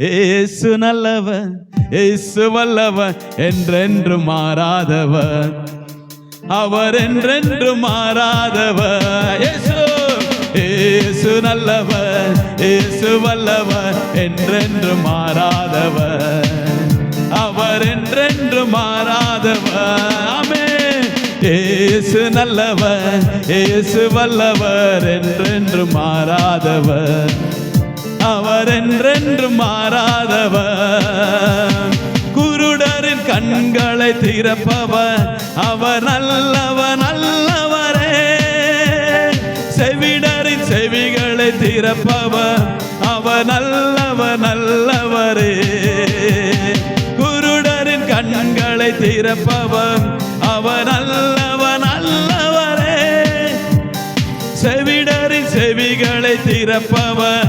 இயேசு நல்லவர், இயேசு வல்லவர், என்றென்று மாறாதவர், அவர் என்றென்று மாறாதவர். இயேசு நல்லவர், இயேசு வல்லவர், என்றென்று மாறாதவர், அவர் என்றென்று மாறாதவர். ஆமென். இயேசு நல்லவர், இயேசு வல்லவர், என்றென்று மாறாதவர், அவர் என்றென்று மாறாதவர். குருடரின் கண்களை திறப்பவர், அவர் நல்லவர், நல்லவரே. செவிடரின் செவிகளை திறப்பவர், அவர் நல்லவர், நல்லவரே. குருடரின் கண்களை திறப்பவர், அவர் நல்லவர், நல்லவரே. செவிடரின் செவிகளை திறப்பவர்,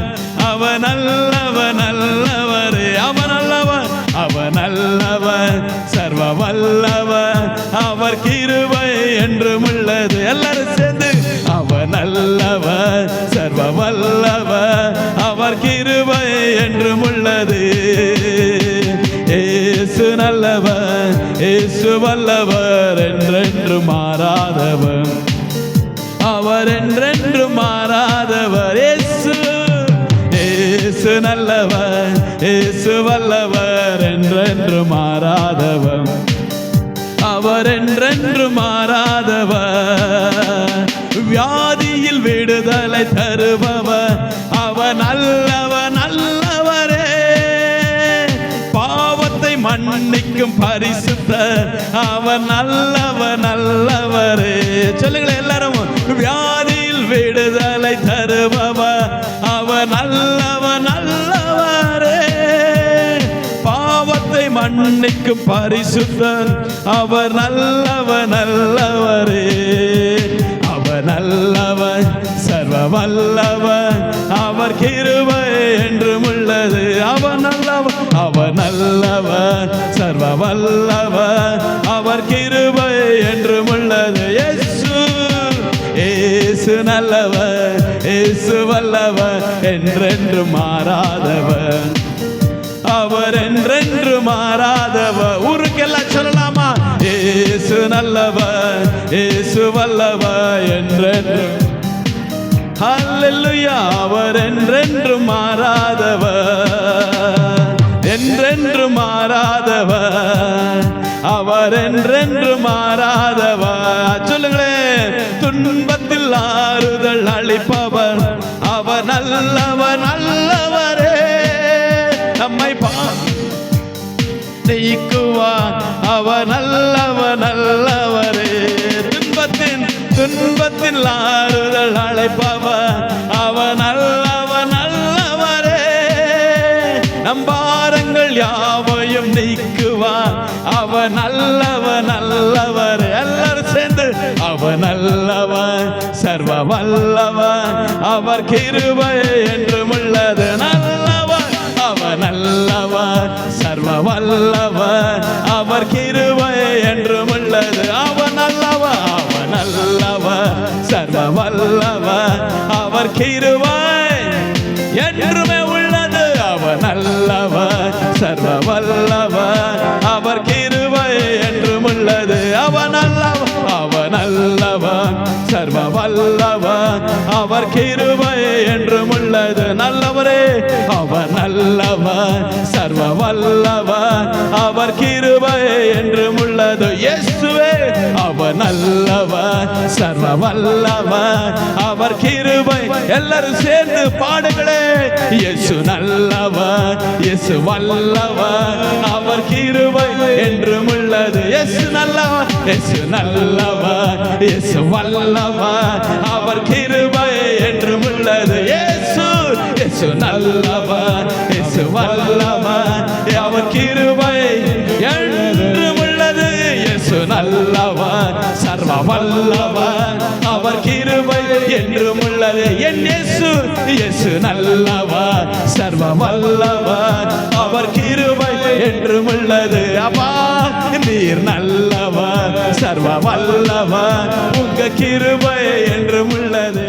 அவர் நல்லவர், நல்லவரே. அவர் நல்லவர், அவர் நல்லவர், சர்வ வல்லவர், அவர் கிருபை என்றும் உள்ளது. எல்லாரும் சேர்ந்து அவர் நல்லவர், சர்வ வல்லவர், அவர் கிருபை என்றும் உள்ளது. இயேசு நல்லவர், இயேசு வல்லவர், என்றென்று மாறாதவர், அவர் என்றென்று மாறாதவர். இயேசு நல்லவர், இயேசு வல்லவர், என்றென்று மாறாதவர், அவர் என்றென்று மாறாதவர். வியாதியில் விடுதலை தருபவர், அவர் நல்லவர், நல்லவரே. பாவத்தை மன்னிக்கும் பரிசுத்தர், அவர் நல்லவர், நல்லவரே. சொல்லுங்களேன் எல்லாரும். வியாதியில் விடுதலை தருபவர், அவர் நல்லவர், நல்லவரே. பாவத்தை மன்னிக்கும் பரிசுத்தர், அவர் நல்லவர், நல்லவரே. அவர் நல்லவர், சர்வ வல்லவர், அவர் கிருபை என்றும் உள்ளது. அவர் நல்லவர், அவர் நல்லவர், சர்வ வல்லவர், அவர் கிருபை என்றும் உள்ளது. இயேசு நல்லவர், இயேசு வல்லவர், என்றென்று மாறாதவர், அவர் என்றென்று மாறாதவர். ஊருக்கெல்லாம் சொல்லலாமா? இயேசு நல்லவர், இயேசு வல்லவர், என்றென்று. ஹல்லேலூயா. அவர் என்றென்று மாறாதவர், என்றென்று மாறாதவர், அவர் என்றென்று மாறாதவர். சொல்லுங்களேன். துன்பத்தில் ஆறுதல் அளிப்பவர், அவர் நல்லவர், நல்லவரே. நம்மை நீக்குவார், அவர் நல்லவர், நல்லவரே. துன்பத்தில் ஆறுதல் அழைப்பவர், அவர் நல்லவர், நல்லவரே. நம் பாரங்கள் யாவையும் நீக்குவார், அவர் நல்லவர், நல்லவர். எல்லாரும் சேர்ந்து அவர் நல்லவர், சர்வ வல்லவர், அவர் கிருபை என்றும் உள்ளது. நல்லவர், அவர் நல்லவர், சர்வ வல்லவர், அவர் கிருபை என்றும் உள்ளது. அவர் நல்லவர், அவர் நல்லவர், சர்வ வல்லவர், அவர் கிருபை என்றுமே உள்ளது. அவர் நல்லவர், சர்வ வல்லவர், அவர் கிருபை என்றும் உள்ளது. அவர் நல்லவர், அவர் நல்லவர், சர்வ வல்லவர், அவர் கிருபை என்றும் உள்ளது. நல்லவரே. அவர் நல்லவர், சர்வ வல்லவர், அவர் கிருபை என்றும் உள்ளது. இயேசுவே. அவர் நல்லவர், சர்வ வல்லவர், அவர் கிருபை. எல்லாரும் சேர்ந்து பாடுங்களே. இயேசு நல்லவர், இயேசு வல்லவர், அவர் கிருபை என்றும் உள்ளது. இயேசு நல்லவர், இயேசு நல்லவர், இயேசு வல்லவர், அவர் கிருபை என்றும் உள்ளது. இயேசு, இயேசு நல்லவர், இயேசு வல்லவர், அவர் கிருபை என்றும் உள்ளது. இயேசு நல்லவர், சர்வ வல்லவர், அவர் கிருபை என்றும் உள்ளது. என் இயேசு, இயேசு நல்லவர், சர்வ வல்லவர், அவர் கிருபை என்றும் உள்ளது. அப்பா நீர் நல்லவர், சர்வ வல்லவர், உங்க கிருபை என்றும் உள்ளது.